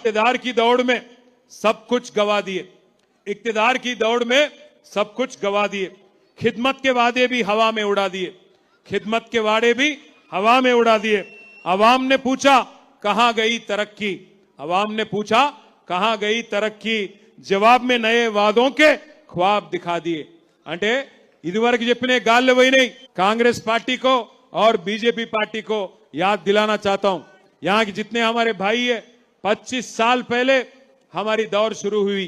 इक़्तिदार की दौड़ में सब कुछ गवा दिए, इक़्तिदार की दौड़ में सब कुछ गवा दिए। खिदमत के वादे भी हवा में उड़ा दिए, खिदमत के वादे भी हवा में उड़ा दिए। अवाम ने पूछा कहां गई तरक्की, अवाम ने पूछा कहां गई तरक्की, जवाब में नए वादों के ख्वाब दिखा दिए। అంటే ఇదివరకు చెప్పిన గాల్లో పోయినాయి। कांग्रेस पार्टी को और बीजेपी पार्टी को याद दिलाना चाहता हूं, यहां के जितने हमारे भाई है, 25 साल पहले हमारी दौर शुरू हुई।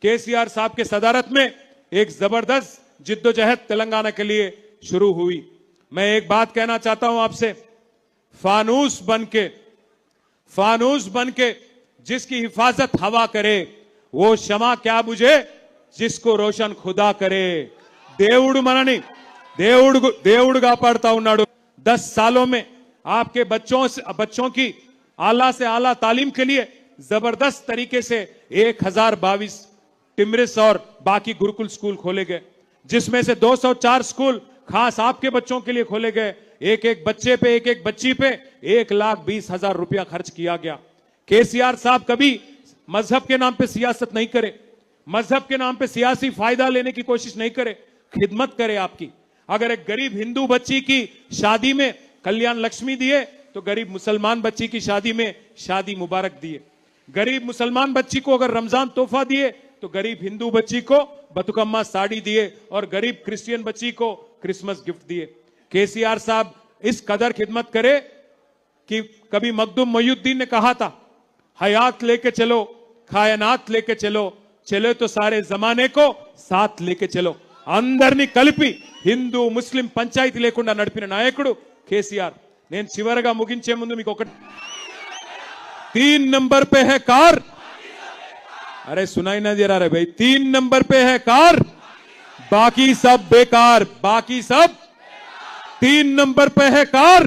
केसीआर साहब के सदारत में एक जबरदस्त जिद्दोजहद तेलंगाना के लिए शुरू हुई। मैं एक बात कहना चाहता हूं आपसे, फानूस बनके जिसकी हिफाजत हवा करे, वो शमा क्या बुझे जिसको रोशन खुदा करे। దేవుడు మనని దేవుడు కాపాడుతా ఉన్నాడు। 10 सालों में आपके बच्चों की आला से आला तालीम के लिए जबरदस्त तरीके से 1022 टिमरिस और बाकी गुरुकुल स्कूल खोले गए, जिसमें से 204 स्कूल खास आपके बच्चों के लिए खोले गए। एक एक बच्चे पे, एक एक बच्ची पे 1,20,000 रुपया खर्च किया गया। केसीआर साहब कभी मजहब के नाम पे सियासत नहीं करे, मजहब के नाम पे सियासी फायदा लेने की कोशिश नहीं करे, खिदमत करे आपकी। अगर एक गरीब हिंदू बच्ची की शादी में कल्याण लक्ष्मी दिए, तो गरीब मुसलमान बच्ची की शादी में शादी मुबारक दिए। गरीब मुसलमान बच्ची को अगर रमजान तोहफा दिए, तो गरीब हिंदू बच्ची को बतुकम्मा साड़ी दिए, और गरीब क्रिश्चियन बच्ची को क्रिसमस गिफ्ट दिए। केसीआर साहब इस कदर खिदमत करे कि कभी मखदूम मोइनुद्दीन ने कहा था, हयात लेके चलो, कायनात लेके चलो, चले तो सारे जमाने को साथ लेके चलो। అందరిని కలిపి హిందూ ముస్లిం పంచాయతీ లేకుండా నడిపిన నాయకుడు కేసీఆర్। నేను చివరగా ముగించే ముందు మీకు ఒకటి, 3 नंबर पे है कार, अरे सुनाई ना दे रहा रे भाई, 3 नंबर पे है कार, बाकी सब बेकार, बाकी सब 3 नंबर पे है कार।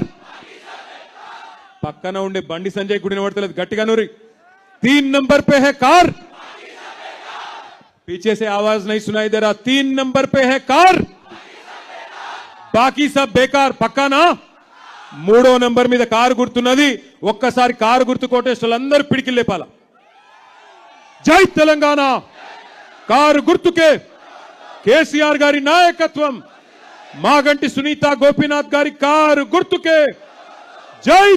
పక్కన ఉండే బండి సంజయ్ గుడిని పడతలేదు, గట్టిగా నూరి, 3 नंबर पे है कार, पीछे से आवाज नहीं सुनाई दे रहा, 3 नंबर पे है कार, बाकी सब बेकार। పక్కా నా 3వ నంబర్ మీద కారు గుర్తున్నది, ఒక్కసారి కారు గుర్తు కోటేశ్వరులందరూ పిడికి లేపాల। జై తెలంగాణ, కారు గుర్తుకే కేసీఆర్ గారి నాయకత్వం, మాగంటి సునీత గోపీనాథ్ గారి కారు గుర్తుకే జై।